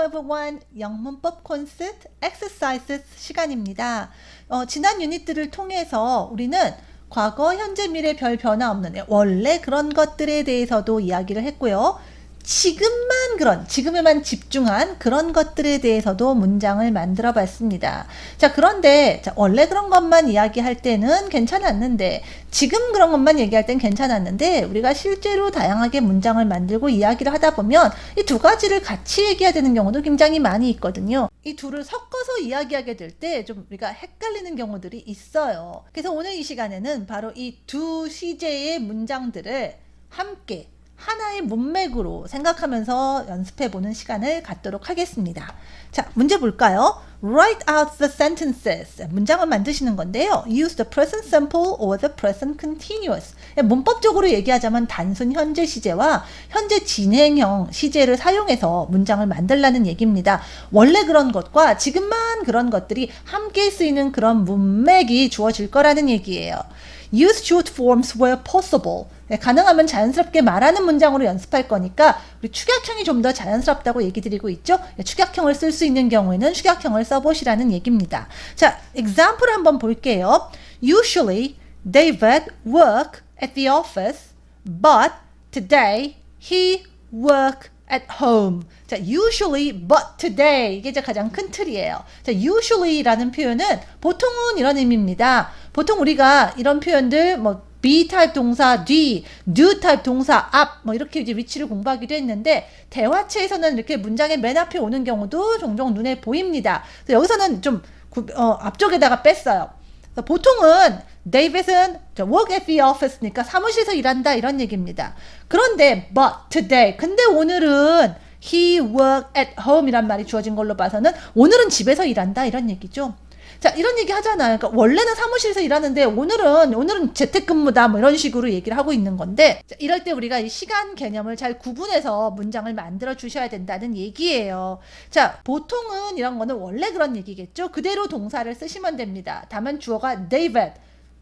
everyone. 영문법 콘서트 exercises 시간입니다. 지난 유닛들을 통해서 우리는 과거, 현재, 미래 별 변화 없는 원래 그런 것들에 대해서도 이야기를 했고요. 지금에만 집중한 그런 것들에 대해서도 문장을 만들어 봤습니다. 자, 그런데 원래 그런 것만 이야기할 때는 괜찮았는데, 지금 그런 것만 얘기할 땐 괜찮았는데, 우리가 실제로 다양하게 문장을 만들고 이야기를 하다 보면 이 두 가지를 같이 얘기해야 되는 경우도 굉장히 많이 있거든요. 이 둘을 섞어서 이야기하게 될 때 좀 우리가 헷갈리는 경우들이 있어요. 그래서 오늘 이 시간에는 바로 이 두 시제의 문장들을 함께 하나의 문맥으로 생각하면서 연습해보는 시간을 갖도록 하겠습니다. 자, 문제 볼까요? Write out the sentences. 문장을 만드시는 건데요. Use the present simple or the present continuous. 문법적으로 얘기하자면 단순 현재 시제와 현재 진행형 시제를 사용해서 문장을 만들라는 얘기입니다. 원래 그런 것과 지금만 그런 것들이 함께 쓰이는 그런 문맥이 주어질 거라는 얘기예요. Use short forms where possible. 가능하면 자연스럽게 말하는 문장으로 연습할 거니까 우리 축약형이 좀 더 자연스럽다고 얘기 드리고 있죠. 축약형을 쓸 수 있는 경우에는 축약형을 써보시라는 얘기입니다. 자, example 한번 볼게요. Usually, David work at the office, but today he work at home. 자, usually, but today. 이게 이제 가장 큰 틀이에요. 자, usually라는 표현은 보통은 이런 의미입니다. 보통 우리가 이런 표현들 be 타입 동사 뒤, do 타입 동사 앞, 이렇게 이제 위치를 공부하기도 했는데, 대화체에서는 이렇게 문장의 맨 앞에 오는 경우도 종종 눈에 보입니다. 그래서 여기서는 좀 앞쪽에다가 뺐어요. 그래서 보통은 David은 work at the office니까 사무실에서 일한다 이런 얘기입니다. 그런데 but today, 근데 오늘은 he work at home 이란 말이 주어진 걸로 봐서는 오늘은 집에서 일한다 이런 얘기죠. 자, 이런 얘기 하잖아요. 그러니까 원래는 사무실에서 일하는데 오늘은 재택근무다 이런 식으로 얘기를 하고 있는 건데, 자, 이럴 때 우리가 이 시간 개념을 잘 구분해서 문장을 만들어 주셔야 된다는 얘기예요. 자, 보통은 이런 거는 원래 그런 얘기겠죠. 그대로 동사를 쓰시면 됩니다. 다만 주어가 David,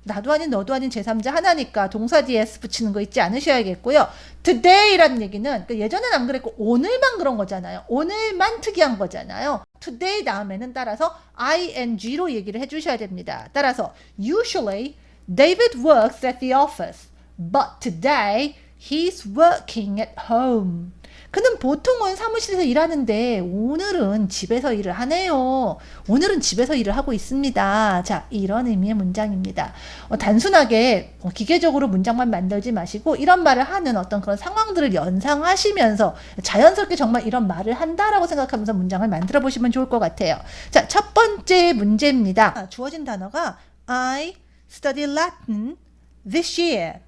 나도 아닌 너도 아닌 제3자 하나니까 동사 뒤에 S 붙이는 거 잊지 않으셔야겠고요. Today라는 얘기는 예전엔 안 그랬고 오늘만 그런 거잖아요. 오늘만 특이한 거잖아요. Today 다음에는 따라서 ing로 얘기를 해주셔야 됩니다. 따라서 usually David works at the office, but today he's working at home. 그는 보통은 사무실에서 일하는데 오늘은 집에서 일을 하네요. 오늘은 집에서 일을 하고 있습니다. 자, 이런 의미의 문장입니다. 단순하게 기계적으로 문장만 만들지 마시고 이런 말을 하는 어떤 그런 상황들을 연상하시면서 자연스럽게 정말 이런 말을 한다라고 생각하면서 문장을 만들어 보시면 좋을 것 같아요. 자, 첫 번째 문제입니다. 주어진 단어가 I study Latin this year.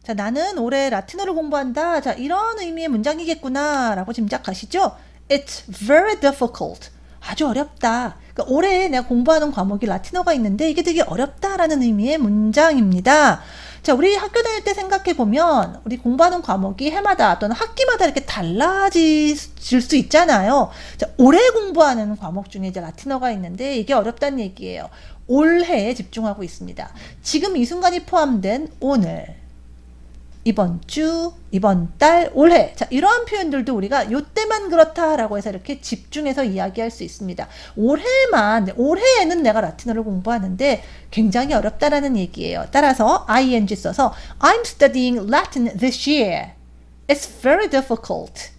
자, 나는 올해 라틴어를 공부한다. 자, 이런 의미의 문장이겠구나 라고 짐작하시죠? It's very difficult. 아주 어렵다. 그러니까 올해 내가 공부하는 과목이 라틴어가 있는데 이게 되게 어렵다라는 의미의 문장입니다. 자, 우리 학교 다닐 때 생각해보면 우리 공부하는 과목이 해마다 또는 학기마다 이렇게 달라질 수 있잖아요. 자, 올해 공부하는 과목 중에 이제 라틴어가 있는데 이게 어렵다는 얘기예요. 올해에 집중하고 있습니다. 지금 이 순간이 포함된 오늘, 이번 주, 이번 달, 올해. 자, 이러한 표현들도 우리가 요때만 그렇다라고 해서 이렇게 집중해서 이야기할 수 있습니다. 올해에는 내가 라틴어를 공부하는데 굉장히 어렵다라는 얘기예요. 따라서 ing 써서 I'm studying Latin this year. It's very difficult.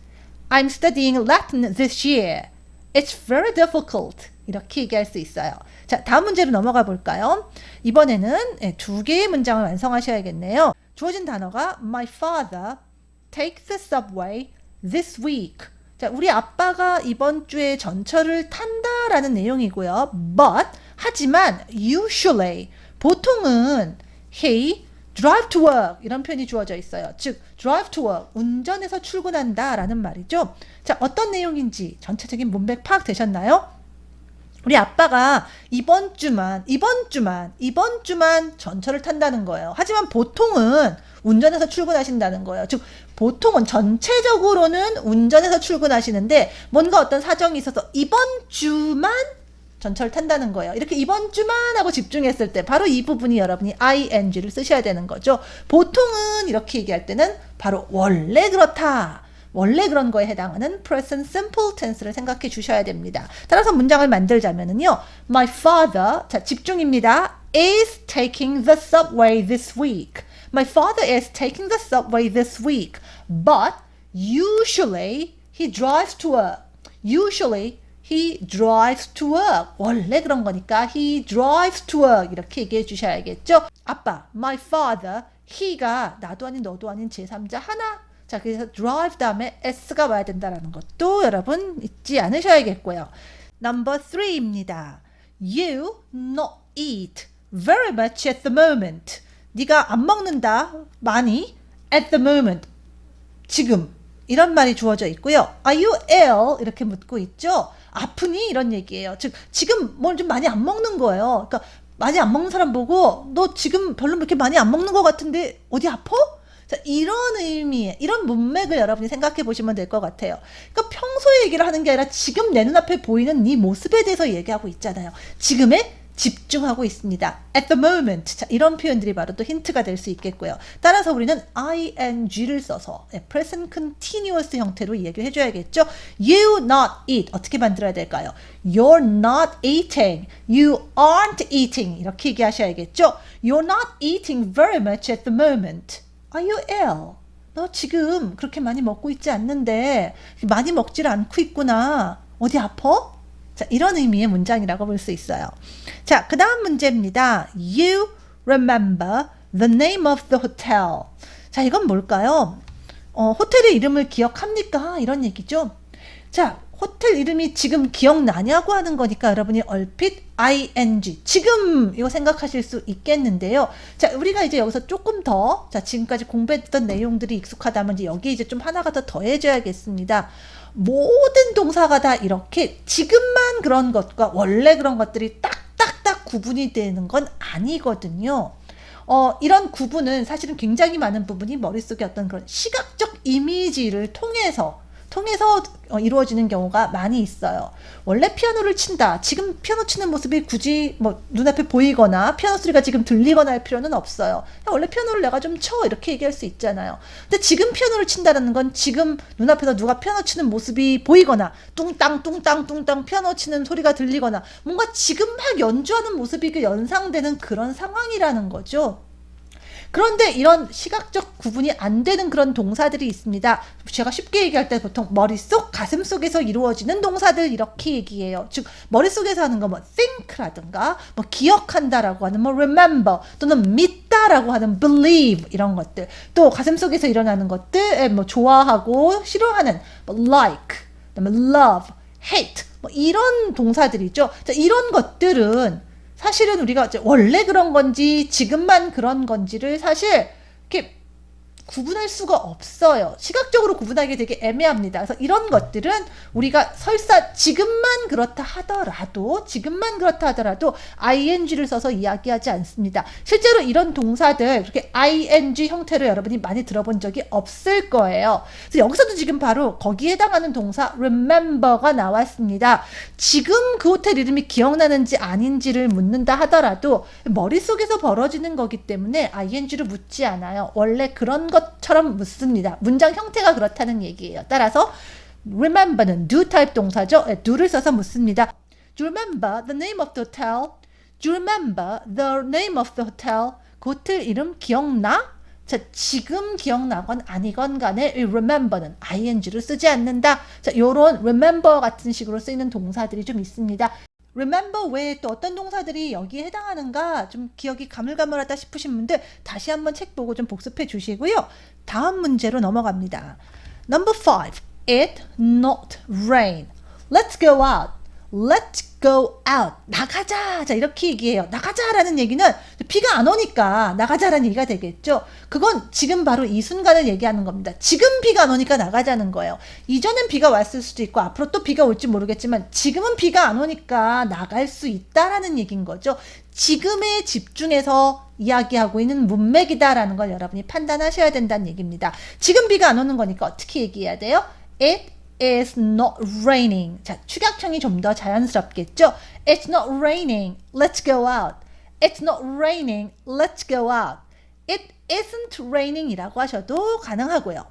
I'm studying Latin this year. It's very difficult. 이렇게 얘기할 수 있어요. 자, 다음 문제로 넘어가 볼까요? 이번에는 두 개의 문장을 완성하셔야겠네요. 주어진 단어가 My father takes the subway this week. 자, 우리 아빠가 이번 주에 전철을 탄다라는 내용이고요. But, 하지만 usually, 보통은 he drive to work 이런 표현이 주어져 있어요. 즉, drive to work, 운전해서 출근한다 라는 말이죠. 자, 어떤 내용인지 전체적인 문맥 파악되셨나요? 우리 아빠가 이번 주만 전철을 탄다는 거예요. 하지만 보통은 운전해서 출근하신다는 거예요. 즉, 보통은 전체적으로는 운전해서 출근하시는데 뭔가 어떤 사정이 있어서 이번 주만 전철을 탄다는 거예요. 이렇게 이번 주만 하고 집중했을 때 바로 이 부분이 여러분이 ing를 쓰셔야 되는 거죠. 보통은 이렇게 얘기할 때는 바로 원래 그렇다. 원래 그런 거에 해당하는 present simple tense를 생각해 주셔야 됩니다. 따라서 문장을 만들자면은요. My father, 자 집중입니다. is taking the subway this week. My father is taking the subway this week. But usually he drives to work. Usually he drives to work. 원래 그런 거니까 he drives to work 이렇게 얘기해 주셔야겠죠. 아빠, my father, he가 나도 아닌 너도 아닌 제3자 하나. 자, 그래서 drive 다음에 s가 와야 된다는 것도 여러분 잊지 않으셔야겠고요. Number 3입니다. You not eat very much at the moment. 네가 안 먹는다 많이 at the moment. 지금 이런 말이 주어져 있고요. Are you ill? 이렇게 묻고 있죠. 아프니? 이런 얘기예요. 즉 지금 뭘 좀 많이 안 먹는 거예요. 그러니까 많이 안 먹는 사람 보고 너 지금 별로 그렇게 많이 안 먹는 것 같은데 어디 아파? 자, 이런 의미의 이런 문맥을 여러분이 생각해 보시면 될 것 같아요. 그러니까 평소에 얘기를 하는 게 아니라 지금 내 눈앞에 보이는 네 모습에 대해서 얘기하고 있잖아요. 지금에 집중하고 있습니다. At the moment. 자, 이런 표현들이 바로 또 힌트가 될 수 있겠고요. 따라서 우리는 ing를 써서 present continuous 형태로 얘기를 해줘야겠죠. You not eat. 어떻게 만들어야 될까요? You're not eating. You aren't eating. 이렇게 얘기하셔야겠죠. You're not eating very much at the moment. Are you ill? 너 지금 그렇게 많이 먹고 있지 않는데 많이 먹질 않고 있구나. 어디 아파? 자, 이런 의미의 문장이라고 볼 수 있어요. 자, 그 다음 문제입니다. You remember the name of the hotel. 자, 이건 뭘까요? 호텔의 이름을 기억합니까? 이런 얘기죠. 자, 호텔 이름이 지금 기억나냐고 하는 거니까 여러분이 얼핏 ing 지금 이거 생각하실 수 있겠는데요. 자, 우리가 이제 여기서 조금 더 자, 지금까지 공부했던 내용들이 익숙하다면 이제 여기 이제 좀 하나가 더 더해줘야겠습니다. 모든 동사가 다 이렇게 지금만 그런 것과 원래 그런 것들이 딱딱딱 구분이 되는 건 아니거든요. 이런 구분은 사실은 굉장히 많은 부분이 머릿속에 어떤 그런 시각적 이미지를 통해서 이루어지는 경우가 많이 있어요. 원래 피아노를 친다. 지금 피아노 치는 모습이 굳이 뭐 눈앞에 보이거나 피아노 소리가 지금 들리거나 할 필요는 없어요. 원래 피아노를 내가 좀 쳐 이렇게 얘기할 수 있잖아요. 근데 지금 피아노를 친다는 건 지금 눈앞에서 누가 피아노 치는 모습이 보이거나 뚱땅 뚱땅 뚱땅 피아노 치는 소리가 들리거나 뭔가 지금 막 연주하는 모습이 연상되는 그런 상황이라는 거죠. 그런데 이런 시각적 구분이 안 되는 그런 동사들이 있습니다. 제가 쉽게 얘기할 때 보통 머릿속, 가슴속에서 이루어지는 동사들 이렇게 얘기해요. 즉 머릿속에서 하는 거 뭐 think라든가 뭐 기억한다라고 하는 뭐 remember 또는 믿다라고 하는 believe 이런 것들 또 가슴속에서 일어나는 것들 뭐 좋아하고 싫어하는 뭐 like, 그다음에 love, hate 뭐 이런 동사들이죠. 자, 이런 것들은 사실은 우리가 원래 그런 건지 지금만 그런 건지를 사실 이렇게 구분할 수가 없어요. 시각적으로 구분하기 되게 애매합니다. 그래서 이런 것들은 우리가 설사 지금만 그렇다 하더라도 ing를 써서 이야기하지 않습니다. 실제로 이런 동사들 그렇게 ing 형태로 여러분이 많이 들어본 적이 없을 거예요. 그래서 여기서도 지금 바로 거기에 해당하는 동사 remember가 나왔습니다. 지금 그 호텔 이름이 기억나는지 아닌지를 묻는다 하더라도 머릿속에서 벌어지는 거기 때문에 ing를 묻지 않아요. 원래 그런 것처럼 묻습니다. 문장 형태가 그렇다는 얘기예요. 따라서 remember는 do 타입 동사죠. do를 써서 묻습니다. Do you remember the name of the hotel? Do you remember the name of the hotel? 그 호텔 이름 기억나? 자, 지금 기억나건 아니건 간에 remember는 ing를 쓰지 않는다. 자, 요런 remember 같은 식으로 쓰이는 동사들이 좀 있습니다. remember 외에 또 어떤 동사들이 여기에 해당하는가 좀 기억이 가물가물하다 싶으신 분들 다시 한번 책 보고 좀 복습해 주시고요. 다음 문제로 넘어갑니다. Number 5. It not rain. Let's go out. Let's go out. 나가자. 자, 이렇게 얘기해요. 나가자라는 얘기는 비가 안 오니까 나가자라는 얘기가 되겠죠. 그건 지금 바로 이 순간을 얘기하는 겁니다. 지금 비가 안 오니까 나가자는 거예요. 이전엔 비가 왔을 수도 있고 앞으로 또 비가 올지 모르겠지만 지금은 비가 안 오니까 나갈 수 있다라는 얘기인 거죠. 지금에 집중해서 이야기하고 있는 문맥이다라는 걸 여러분이 판단하셔야 된다는 얘기입니다. 지금 비가 안 오는 거니까 어떻게 얘기해야 돼요? It is not raining. 자, 축약형이 좀 더 자연스럽겠죠? It's not raining. Let's go out. It's not raining. Let's go out. It isn't raining 이라고 하셔도 가능하고요.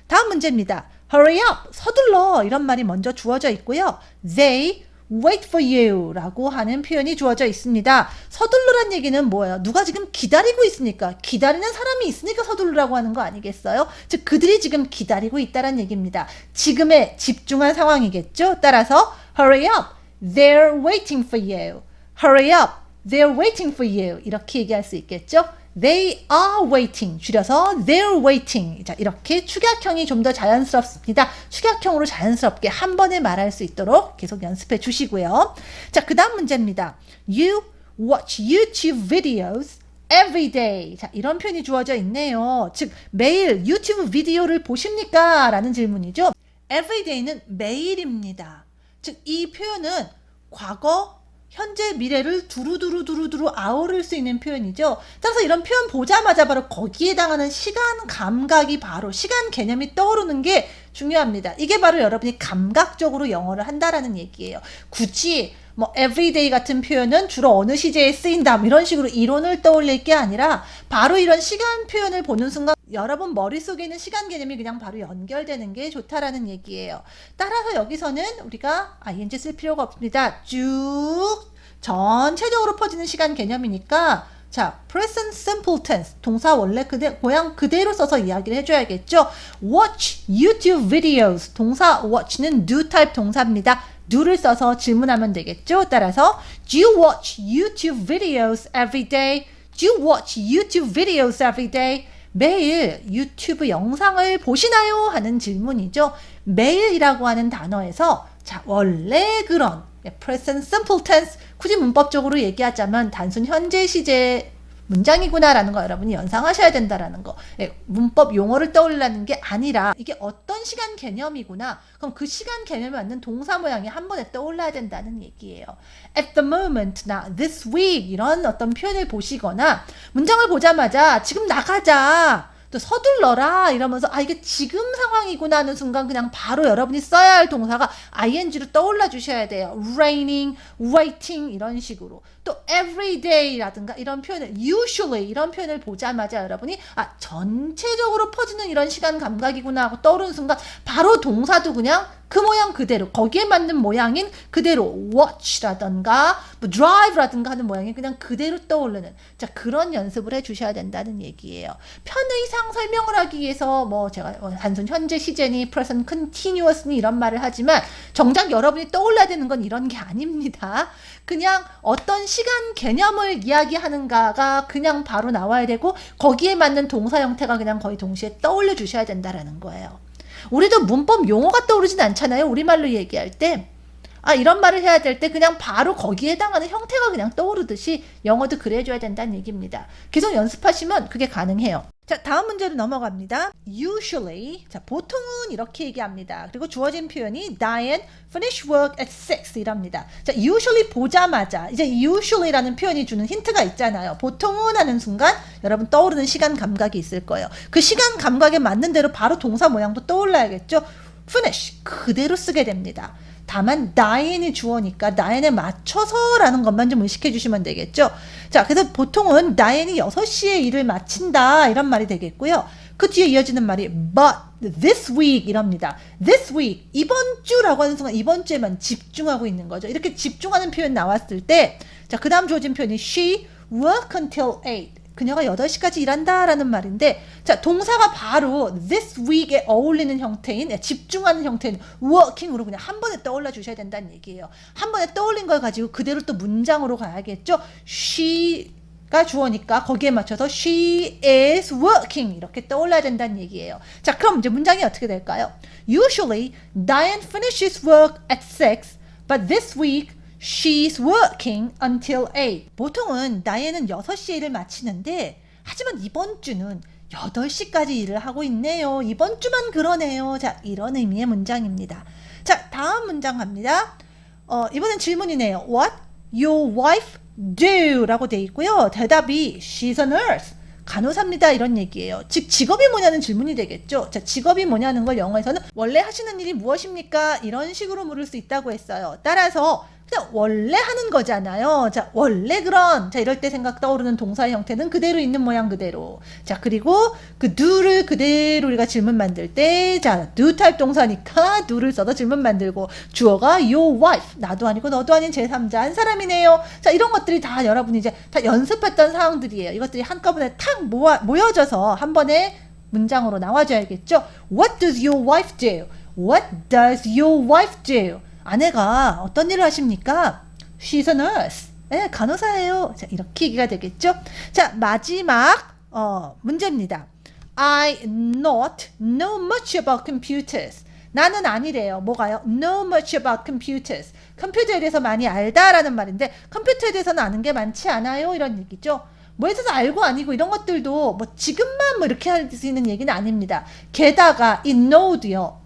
다음 문제입니다. hurry up, 서둘러 이런 말이 먼저 주어져 있고요. they wait for you 라고 하는 표현이 주어져 있습니다. 서둘러란 얘기는 뭐예요? 누가 지금 기다리고 있으니까, 기다리는 사람이 있으니까 서둘러라고 하는 거 아니겠어요? 즉 그들이 지금 기다리고 있다란 얘기입니다. 지금에 집중한 상황이겠죠? 따라서 hurry up, they're waiting for you. hurry up, they're waiting for you 이렇게 얘기할 수 있겠죠? They are waiting 줄여서 they're waiting. 자, 이렇게 축약형이 좀 더 자연스럽습니다. 축약형으로 자연스럽게 한 번에 말할 수 있도록 계속 연습해 주시고요. 자, 그 다음 문제입니다. You watch YouTube videos every day. 자, 이런 표현이 주어져 있네요. 즉 매일 유튜브 비디오를 보십니까? 라는 질문이죠. every day는 매일입니다. 즉 이 표현은 과거 현재 미래를 두루두루 아우를 수 있는 표현이죠. 따라서 이런 표현 보자마자 바로 거기에 해당하는 시간 감각이 바로 시간 개념이 떠오르는 게 중요합니다. 이게 바로 여러분이 감각적으로 영어를 한다라는 얘기예요. 굳이 뭐 everyday 같은 표현은 주로 어느 시제에 쓰인다 이런 식으로 이론을 떠올릴 게 아니라 바로 이런 시간 표현을 보는 순간 여러분 머릿속에 있는 시간 개념이 그냥 바로 연결되는 게 좋다라는 얘기예요. 따라서 여기서는 우리가 ing 쓸 필요가 없습니다. 쭉 전체적으로 퍼지는 시간 개념이니까 자, present simple tense 동사 원래 모양 그대로 써서 이야기를 해줘야겠죠. watch YouTube videos 동사 watch는 do type 동사입니다. do를 써서 질문하면 되겠죠. 따라서 do you watch YouTube videos every day? Do you watch YouTube videos every day? 매일 유튜브 영상을 보시나요? 하는 질문이죠. 매일이라고 하는 단어에서 자, 원래 그런 present simple tense 굳이 문법적으로 얘기하자면 단순 현재 시제 문장이구나 라는 거 여러분이 연상하셔야 된다라는 거. 문법 용어를 떠올리라는 게 아니라 이게 어떤 시간 개념이구나. 그럼 그 시간 개념에 맞는 동사 모양이 한 번에 떠올라야 된다는 얘기예요. At the moment, 나, this week 이런 어떤 표현을 보시거나 문장을 보자마자 지금 나가자. 또 서둘러라 이러면서 이게 지금 상황이구나 하는 순간 그냥 바로 여러분이 써야 할 동사가 ing로 떠올라 주셔야 돼요. raining, waiting 이런 식으로. 또 everyday라든가 이런 표현을 usually 이런 표현을 보자마자 여러분이 전체적으로 퍼지는 이런 시간 감각이구나 하고 떠오르는 순간 바로 동사도 그냥 그 모양 그대로 거기에 맞는 모양인 그대로 watch라든가 뭐 drive라든가 하는 모양이 그냥 그대로 떠오르는 자 그런 연습을 해주셔야 된다는 얘기예요. 편의상 설명을 하기 위해서 뭐 제가 단순 현재 시제니 present continuous니 이런 말을 하지만 정작 여러분이 떠올라야 되는 건 이런 게 아닙니다. 그냥 어떤 시간 개념을 이야기하는가가 그냥 바로 나와야 되고 거기에 맞는 동사 형태가 그냥 거의 동시에 떠올려 주셔야 된다라는 거예요. 우리도 문법 용어가 떠오르진 않잖아요. 우리말로 얘기할 때 이런 말을 해야 될 때 그냥 바로 거기에 해당하는 형태가 그냥 떠오르듯이 영어도 그래줘야 된다는 얘기입니다. 계속 연습하시면 그게 가능해요. 자, 다음 문제로 넘어갑니다. Usually, 자, 보통은 이렇게 얘기합니다. 그리고 주어진 표현이 Diane finish work at 6 이랍니다. 자, usually 보자마자 이제 usually라는 표현이 주는 힌트가 있잖아요. 보통은 하는 순간 여러분 떠오르는 시간 감각이 있을 거예요. 그 시간 감각에 맞는 대로 바로 동사 모양도 떠올라야겠죠. finish 그대로 쓰게 됩니다. 다만 Diane이 주어니까 Diane에 맞춰서라는 것만 좀 의식해 주시면 되겠죠. 자, 그래서 보통은 Diane이 6시에 일을 마친다 이런 말이 되겠고요. 그 뒤에 이어지는 말이 but this week 이럽니다. this week 이번 주라고 하는 순간 이번 주에만 집중하고 있는 거죠. 이렇게 집중하는 표현 나왔을 때 자, 그 다음 주어진 표현이 she work until 8 그녀가 8시까지 일한다 라는 말인데 자 동사가 바로 this week에 어울리는 형태인 집중하는 형태인 working으로 그냥 한 번에 떠올라 주셔야 된다는 얘기예요. 한 번에 떠올린 걸 가지고 그대로 또 문장으로 가야겠죠. she가 주어니까 거기에 맞춰서 she is working 이렇게 떠올라야 된다는 얘기예요. 자 그럼 이제 문장이 어떻게 될까요? Usually Diane finishes work at 6 but this week She's working until 8. 보통은 다이앤은 6시에 일을 마치는데 하지만 이번 주는 8시까지 일을 하고 있네요. 이번 주만 그러네요. 자, 이런 의미의 문장입니다. 자, 다음 문장 갑니다. 이번엔 질문이네요. What your wife do? 라고 돼 있고요. 대답이 She's a nurse. 간호사입니다. 이런 얘기예요. 즉 직업이 뭐냐는 질문이 되겠죠. 자, 직업이 뭐냐는 걸 영어에서는 원래 하시는 일이 무엇입니까? 이런 식으로 물을 수 있다고 했어요. 따라서 그냥 원래 하는 거잖아요. 자, 원래 그런, 자, 이럴 때 생각 떠오르는 동사의 형태는 그대로 있는 모양 그대로. 자, 그리고 그 do를 그대로 우리가 질문 만들 때, 자, do 타입 동사니까 do를 써서 질문 만들고, 주어가 your wife, 나도 아니고 너도 아닌 제3자 한 사람이네요. 자, 이런 것들이 다 여러분이 이제 다 연습했던 사항들이에요. 이것들이 한꺼번에 탁 모여져서 한 번에 문장으로 나와줘야겠죠. What does your wife do? What does your wife do? 아내가 어떤 일을 하십니까? She's a nurse. 네, 간호사예요. 자, 이렇게 얘기가 되겠죠. 자, 마지막 문제입니다. I not know much about computers. 나는 아니래요. 뭐가요? Know much about computers. 컴퓨터에 대해서 많이 알다라는 말인데 컴퓨터에 대해서는 아는 게 많지 않아요. 이런 얘기죠. 뭐에 대해서 알고 아니고 이런 것들도 뭐 지금만 뭐 이렇게 할 수 있는 얘기는 아닙니다. 게다가 이 know도요.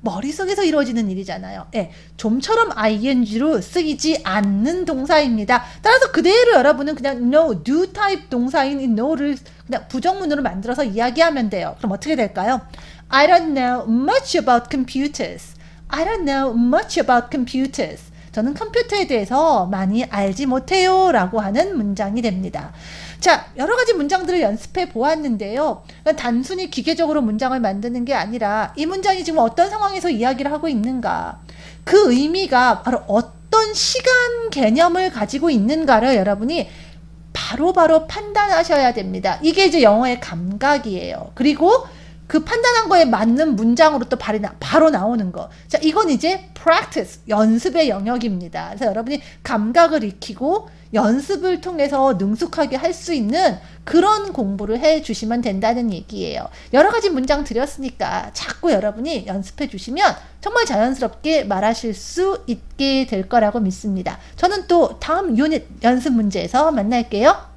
머릿속에서 이루어지는 일이잖아요. 예, 좀처럼 ing로 쓰이지 않는 동사입니다. 따라서 그대로 여러분은 그냥 know, do 타입 동사인 이 know를 그냥 부정문으로 만들어서 이야기하면 돼요. 그럼 어떻게 될까요? I don't know much about computers. I don't know much about computers. 저는 컴퓨터에 대해서 많이 알지 못해요 라고 하는 문장이 됩니다. 자, 여러 가지 문장들을 연습해 보았는데요. 단순히 기계적으로 문장을 만드는 게 아니라 이 문장이 지금 어떤 상황에서 이야기를 하고 있는가, 그 의미가 바로 어떤 시간 개념을 가지고 있는가를 여러분이 바로바로 판단하셔야 됩니다. 이게 이제 영어의 감각이에요. 그리고 그 판단한 거에 맞는 문장으로 또 바로 나오는 거. 자, 이건 이제 practice, 연습의 영역입니다. 그래서 여러분이 감각을 익히고 연습을 통해서 능숙하게 할 수 있는 그런 공부를 해 주시면 된다는 얘기예요. 여러 가지 문장 드렸으니까 자꾸 여러분이 연습해 주시면 정말 자연스럽게 말하실 수 있게 될 거라고 믿습니다. 저는 또 다음 유닛 연습 문제에서 만날게요.